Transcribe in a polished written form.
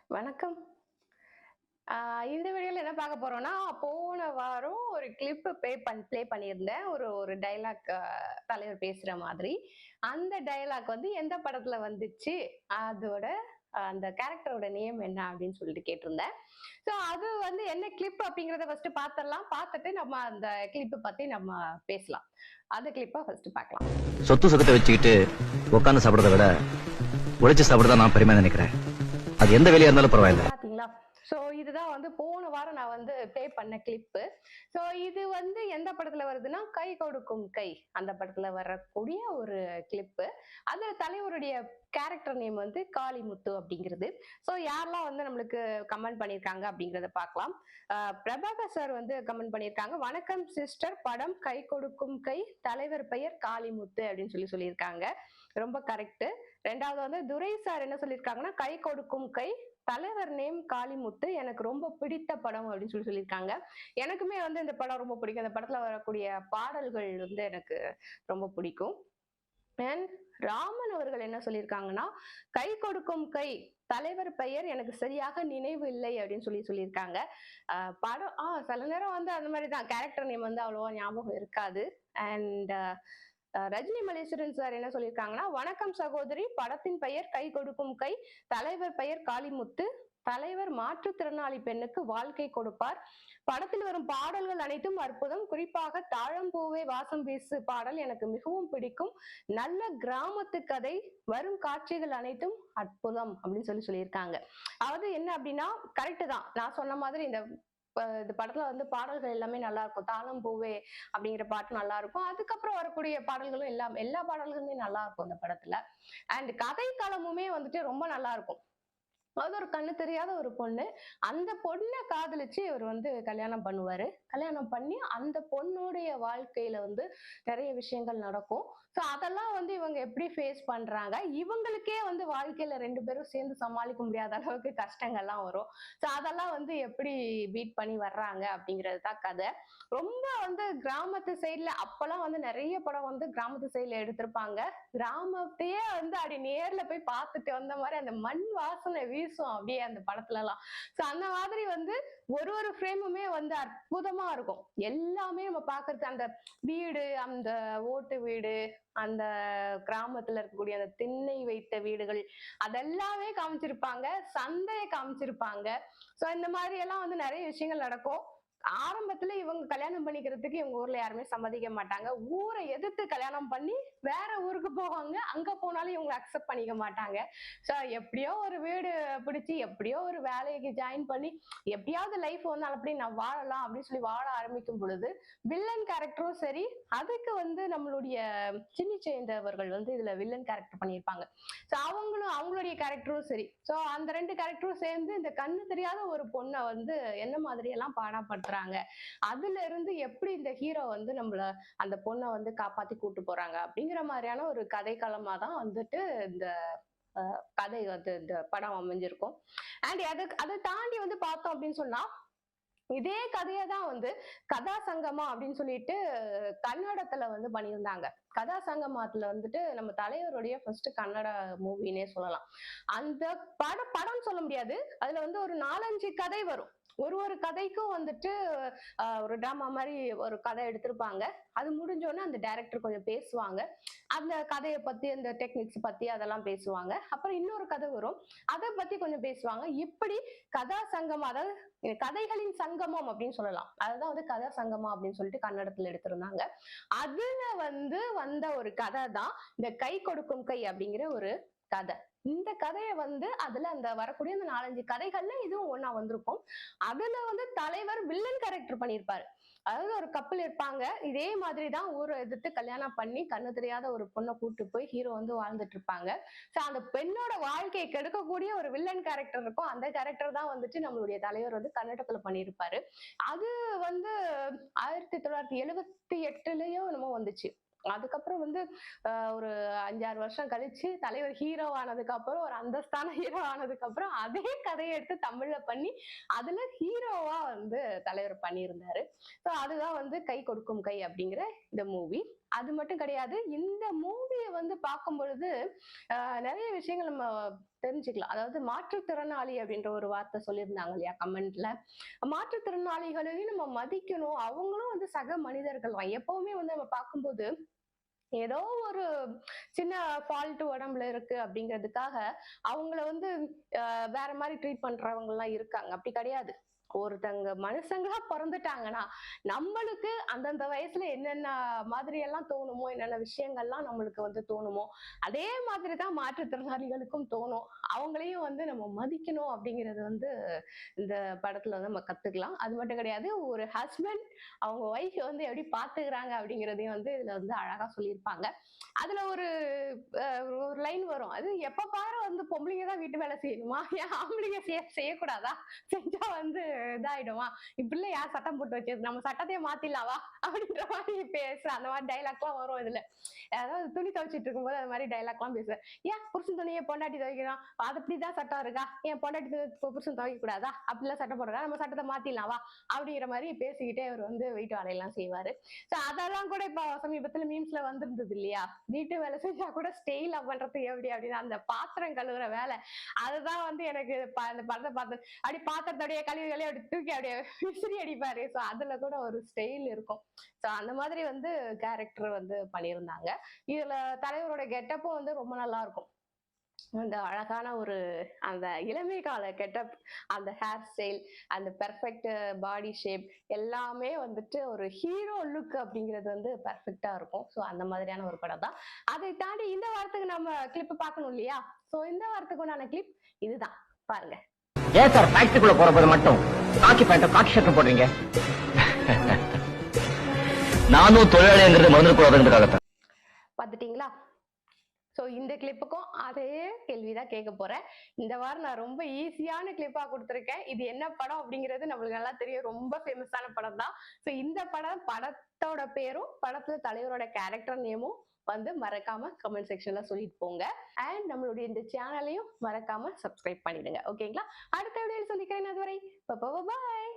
வணக்கம். இந்த வீடியோல என்ன பார்க்க போறோம்னா, போன வாரம் ஒரு கிளிப் ப்ளே பண்ணியிருந்தேன். ஒரு ஒரு டயலாக் தலைவர் பேசுற மாதிரி. அந்த டயலாக் வந்து எந்த படத்துல வந்துச்சு? அதோட அந்த கேரக்டரோட நேம் என்ன அப்படின்னு சொல்லிட்டு கேட்டிருந்தேன். ஸோ அது வந்து என்ன கிளிப் அப்படிங்கிறத ஃபர்ஸ்ட் பார்த்துடலாம். பார்த்துட்டு நம்ம அந்த கிளிப் பத்தி நம்ம பேசலாம். அந்த கிளிப்ப ஃபர்ஸ்ட் பார்க்கலாம். சொத்து சுகத்தை வச்சுக்கிட்டு உட்காந்து சாப்பிடுறத விட உழைச்சு சாப்பிடுறதா நான் பெருமையா நினைக்கிறேன். அது எந்த வேலையா இருந்தாலும் பரவாயில்ல. பாத்தீங்களா? சோ இதுதான் வந்து போன வாரம் நான் வந்து ப்ளே பண்ண கிளிப்பு. சோ இது வந்து எந்த படத்துல வருதுன்னா, கை கொடுக்கும் கை அந்த படத்துல வரக்கூடிய ஒரு கிளிப்பு. அந்த தலைவருடைய கேரக்டர் நேம் வந்து காளிமுத்து அப்படிங்கிறது. சோ யாரெல்லாம் வந்து நம்மளுக்கு கமெண்ட் பண்ணியிருக்காங்க அப்படிங்கிறத பார்க்கலாம். பிரபாகர் சார் வந்து கமெண்ட் பண்ணியிருக்காங்க. வணக்கம் சிஸ்டர், படம் கை கொடுக்கும் கை, தலைவர் பெயர் காளிமுத்து அப்படின்னு சொல்லியிருக்காங்க. ரொம்ப கரெக்ட். ரெண்டாவது வந்து துரை சார் என்ன சொல்லியிருக்காங்கன்னா, கை கொடுக்கும் கை, தலைவர் நேம் காளிமுத்து, எனக்கு ரொம்ப பிடித்த படம் அப்படின்னு சொல்லியிருக்காங்க. எனக்குமே வந்து இந்த படம் ரொம்ப பிடிக்கும். இந்த படத்துல வரக்கூடிய பாடல்கள் வந்து எனக்கு ரொம்ப பிடிக்கும். அண்ட் ராமன் அவர்கள் என்ன சொல்லியிருக்காங்கன்னா, கை கொடுக்கும் கை, தலைவர் பெயர் எனக்கு சரியாக நினைவு இல்லை அப்படின்னு சொல்லியிருக்காங்க. படம் சில நேரம் வந்து அந்த மாதிரிதான் கேரக்டர் நேம் வந்து அவ்வளவா ஞாபகம் இருக்காது. அண்ட் ரஜினி மலேஸ்வரன் சார் என்ன சொல்லியிருக்காங்கன்னா, வணக்கம் சகோதரி, படத்தின் பெயர் கை கொடுக்கும் கை, தலைவர் பெயர் காளிமுத்து, தலைவர் மாற்றுத்திறனாளி பெண்ணுக்கு வாழ்க்கை கொடுப்பார், படத்தில் வரும் பாடல்கள் அனைத்தும் அற்புதம், குறிப்பாக தாழம்பூவே வாசம் வீசு பாடல் எனக்கு மிகவும் பிடிக்கும், நல்ல கிராமத்து கதை, வரும் காட்சிகள் அனைத்தும் அற்புதம் அப்படின்னு சொல்லியிருக்காங்க. அதாவது என்ன அப்படின்னா, கரெக்ட் தான், நான் சொன்ன மாதிரி இந்த படத்துல வந்து பாடல்கள் எல்லாமே நல்லா இருக்கும். தாளம் பூவே அப்படிங்கிற பாட்டு நல்லா இருக்கும். அதுக்கப்புறம் வரக்கூடிய பாடல்களும் எல்லா பாடல்களுமே நல்லா இருக்கும் இந்த படத்துல. அண்ட் கதை களமுமே வந்துட்டு ரொம்ப நல்லா இருக்கும். அது ஒரு கண்ணு தெரியாத ஒரு பொண்ணு. அந்த பொண்ணை காதலிச்சு இவர் வந்து கல்யாணம் பண்ணுவாரு. கல்யாணம் பண்ணி அந்த பொண்ணுடைய வாழ்க்கையில வந்து நிறைய விஷயங்கள் நடக்கும். சோ அதெல்லாம் வந்து இவங்க எப்படி ஃபேஸ் பண்றாங்க, இவங்களுக்கே வந்து வாழ்க்கையில 2 பேரும் சேர்ந்து சமாளிக்க முடியாத அளவுக்கு கஷ்டங்கள்லாம் வரும். சோ அதெல்லாம் வந்து எப்படி பீட் பண்ணி வர்றாங்க அப்படிங்கிறது தான் கதை. ரொம்ப வந்து கிராமத்து சைட்ல அப்பெல்லாம் வந்து நிறைய படம் வந்து கிராமத்து சைட்ல எடுத்திருப்பாங்க. கிராமத்தையே வந்து அப்படி நேர்ல போய் பார்த்துட்டு வந்த மாதிரி அந்த மண் வாசனை வீசும் அப்படியே அந்த படத்துல எல்லாம். சோ அந்த மாதிரி வந்து ஒரு ஒரு ஃப்ரேமுமே வந்து அற்புதமா இருக்கும். எல்லாமே நம்ம பாக்குறது அந்த வீடு, அந்த ஓட்டு வீடு, அந்த கிராமத்துல இருக்கக்கூடிய அந்த திண்ணை வைத்த வீடுகள், அதெல்லாமே காமிச்சிருப்பாங்க. சந்தையை காமிச்சிருப்பாங்க. சோ இந்த மாதிரி எல்லாம் வந்து நிறைய விஷயங்கள் நடக்கும். ஆரம்பத்துல இவங்க கல்யாணம் பண்ணிக்கிறதுக்கு இவங்க ஊர்ல யாருமே சம்மதிக்க மாட்டாங்க. ஊரை எதிர்த்து கல்யாணம் பண்ணி வேற ஊருக்கு போவாங்க. அங்க போனாலும் இவங்க அக்செப்ட் பண்ணிக்க மாட்டாங்க. சோ எப்படியோ ஒரு வீடு பிடிச்சு, எப்படியோ ஒரு வேலைக்கு ஜாயின் பண்ணி, எப்படியாவது லைஃப் வந்து அப்படி நான் வாழலாம் அப்படின்னு சொல்லி வாழ ஆரம்பிக்கும் பொழுது, வில்லன் கேரக்டரும் சரி, அதுக்கு வந்து நம்மளுடைய சின்னி சேந்தவர்கள் வந்து இதுல வில்லன் கேரக்டர் பண்ணியிருப்பாங்க. சோ அவங்களுடைய கேரக்டரும் சரி. சோ அந்த 2 கேரக்டரும் சேர்ந்து இந்த கண்ணு தெரியாத ஒரு பொண்ணை வந்து என்ன மாதிரி எல்லாம் பாடாப்படுத்துறாங்க. அதுல இருந்து எப்படி இந்த ஹீரோ வந்து நம்மள அந்த பொண்ணை வந்து காப்பாத்தி கூட்டு போறாங்க அப்படிங்கிற மாதிரியான ஒரு கதைக்களமா தான் வந்துட்டு இந்த கதை வந்து இந்த படம் அமைஞ்சிருக்கும். அண்ட் அதை தாண்டி வந்து பார்த்தோம் அப்படின்னு சொன்னா, இதே கதையை தான் வந்து கதா சங்கமா அப்படின்னு சொல்லிட்டு கன்னடத்துல வந்து பண்ணியிருந்தாங்க. கதா சங்கமத்துல வந்துட்டு நம்ம தலைவருடைய ஃபர்ஸ்ட் கன்னட மூவினே சொல்லலாம். அந்த படம் சொல்ல முடியாது. அதுல வந்து ஒரு 4-5 கதை வரும். ஒரு கதைக்கும் வந்துட்டு ஒரு டிராமா மாதிரி ஒரு கதை எடுத்திருப்பாங்க. அது முடிஞ்சோடனே அந்த டைரக்டர் கொஞ்சம் பேசுவாங்க. அந்த கதையை பத்தி, அந்த டெக்னிக்ஸ் பத்தி அதெல்லாம் பேசுவாங்க. அப்புறம் இன்னொரு கதை வரும், அதை பத்தி கொஞ்சம் பேசுவாங்க. இப்படி கதா சங்கம், அதாவது கதைகளின் சங்கமம் அப்படின்னு சொல்லலாம். அதுதான் வந்து கதா சங்கமம் அப்படின்னு சொல்லிட்டு கன்னடத்துல எடுத்திருந்தாங்க. அதுல வந்து வந்த ஒரு கதை தான் இந்த கை கொடுக்கும் கை அப்படிங்கிற ஒரு கதை. இந்த கதையை வந்து அதுல அந்த வரக்கூடிய அந்த 4-5 கதைகள்ல இதுவும் ஒண்ணா வந்திருக்கும். அதுல வந்து தலைவர் வில்லன் கேரக்டர் பண்ணியிருப்பாரு. அதாவது ஒரு கப்பல் இருப்பாங்க. இதே மாதிரிதான் ஊரை எதிர்த்து கல்யாணம் பண்ணி கண்ணு தெரியாத ஒரு பொண்ணை கூட்டு போய் ஹீரோ வந்து வாழ்ந்துட்டு இருப்பாங்க. சோ அந்த பெண்ணோட வாழ்க்கையை கெடுக்கக்கூடிய ஒரு வில்லன் கேரக்டர் இருக்கும். அந்த கேரக்டர் தான் வந்துட்டு நம்மளுடைய தலைவர் வந்து கன்னடத்துல பண்ணியிருப்பாரு. அது வந்து 1978லயோ என்னமோ வந்துச்சு. அதுக்கப்புறம் வந்து ஒரு 5-6 வருஷம் கழிச்சு தலைவர் ஹீரோ ஆனதுக்கு அப்புறம், ஒரு அந்தஸ்தான ஹீரோ ஆனதுக்கு அப்புறம் அதே கதையை எடுத்து தமிழ்ல பண்ணி அதுல ஹீரோவா வந்து தலைவர் பண்ணியிருந்தாரு. சோ அதுதான் வந்து கை கொடுக்கும் கை அப்படிங்கிற இந்த மூவி. அது மட்டும் கிடையாது, இந்த மூவியை வந்து பார்க்கும் பொழுது நிறைய விஷயங்கள் நம்ம தெரிஞ்சுக்கலாம். அதாவது மாற்றுத்திறனாளி அப்படின்ற ஒரு வார்த்தை சொல்லியிருந்தாங்க இல்லையா கமெண்ட்ல. மாற்றுத்திறனாளிகளையும் நம்ம மதிக்கணும். அவங்களும் வந்து சக மனிதர்கள் தான். எப்பவுமே வந்து நம்ம பார்க்கும்போது ஏதோ ஒரு சின்ன ஃபால்ட் உடம்புல இருக்கு அப்படிங்கிறதுக்காக அவங்கள வந்து வேற மாதிரி ட்ரீட் பண்றவங்க எல்லாம் இருக்காங்க. அப்படி கிடையாது. ஒருத்தங்க மனுஷங்களா பிறந்துட்டாங்கன்னா நம்மளுக்கு அந்தந்த வயசுல என்னென்ன மாதிரி எல்லாம் தோணுமோ, என்னென்ன விஷயங்கள்லாம் நம்மளுக்கு வந்து தோணுமோ, அதே மாதிரிதான் மாற்றுத்திறனாளிகளுக்கும் தோணும். அவங்களையும் வந்து நம்ம மதிக்கணும் அப்படிங்கிறது வந்து இந்த படத்துல வந்து நம்ம கத்துக்கலாம். அது மட்டும் கிடையாது, ஒரு ஹஸ்பண்ட் அவங்க ஒய்ஃப் வந்து எப்படி பாத்துக்கிறாங்க அப்படிங்கிறதையும் வந்து இதுல வந்து அழகா சொல்லியிருப்பாங்க. அதுல ஒரு லைன் வரும். அது எப்ப பாரு வந்து பொம்பளைங்க தான் வீட்டு வேலை செய்யணுமா, ஏன் ஆம்பளைங்க செய்யக்கூடாதா, செஞ்சா வந்து இதாயிடுமா, இப்படிலாம் யார் சட்டம் போட்டு வச்சது, நம்ம சட்டத்தையே மாத்திடலாவா அப்படின்ற மாதிரி பேசுற அந்த மாதிரி டைலாக் எல்லாம் வரும் இதுல. அதாவது துணி துவைச்சிட்டு இருக்கும்போது அது மாதிரி டைலாக் எல்லாம் பேசுவேன். ஏன் புருஷன் துணியை பொண்டாட்டி துவைக்கணும், அது அப்படிதான் சட்டம் இருக்கா, ஏன் பொண்டாட்டி புருஷன் துவைக்க கூடாதா, அப்படிலாம் சட்டம் போடுறா, நம்ம சட்டத்தை மாத்திடலாவா அப்படிங்கிற மாதிரி பேசிக்கிட்டே அவர் வந்து வீட்டு வேலையெல்லாம் செய்வாரு. சோ அதெல்லாம் கூட இப்ப சமீபத்துல மீம்ஸ்ல வந்திருந்தது இல்லையா, வீட்டு வேலை செஞ்சா கூட ஸ்டெயிலா பண்றது எப்படி அப்படின்னு, அந்த பாத்திரம் கழுவுற வேலை, அதுதான் வந்து எனக்கு அந்த படத்தை பார்த்து அப்படி பாத்திரத்தோடைய கழுவி கழுவி அப்படி தூக்கி அப்படியே விசிறி அடிப்பாரு. சோ அதுல கூட ஒரு ஸ்டைல் இருக்கும். சோ அந்த மாதிரி வந்து கேரக்டர் வந்து பண்ணியிருந்தாங்க. இதுல தலைவரோட கெட்டப்பும் வந்து ரொம்ப நல்லா இருக்கும். அந்த அழகான ஒரு அந்த இளமை கால கெட்டப், அந்த ஹேர் ஸ்டைல், அந்த பெர்ஃபெக்ட் பாடி ஷேப் எல்லாமே வந்துட்டு ஒரு ஹீரோ லுக் அப்படிங்கிறது வந்து பெர்ஃபெக்டா இருக்கும். ஸோ அந்த மாதிரியான ஒரு படம் தான். அதை தாண்டி இந்த வாரத்துக்கு நம்ம கிளிப் பார்க்கணும் இல்லையா? ஸோ இந்த வாரத்துக்கு உண்டான கிளிப் இதுதான், பாருங்க. ஏன் சார் ஃபேக்டரிக்குள்ள போறப்போது மட்டும் காக்கி பேண்ட் காக்கி ஷர்ட் போடுறீங்க? நானும் தொழிலாளிங்கிறது மறந்துடக்கூடாதுங்கிறதுக்காகத்தான். பார்த்துட்டீங்களா? ஸோ இந்த கிளிப்புக்கும் அதே கேள்விதான் கேட்க போறேன். இந்த வாரம் நான் ரொம்ப ஈஸியான கிளிப்பா கொடுத்துருக்கேன். இது என்ன படம் அப்படிங்கிறது நம்மளுக்கு நல்லா தெரியும், ரொம்ப ஃபேமஸான படம் தான். ஸோ இந்த படத்தோட பேரும் படத்துல தலைவரோட கேரக்டர் நேமும் வந்து மறக்காம கமெண்ட் செக்ஷன்ல சொல்லிட்டு போங்க. அண்ட் நம்மளுடைய இந்த சேனலையும் மறக்காம சப்ஸ்கிரைப் பண்ணிடுங்க. ஓகேங்களா? அடுத்த வீடியோவில் சந்திக்கிறேன். அதுவரை பாய்.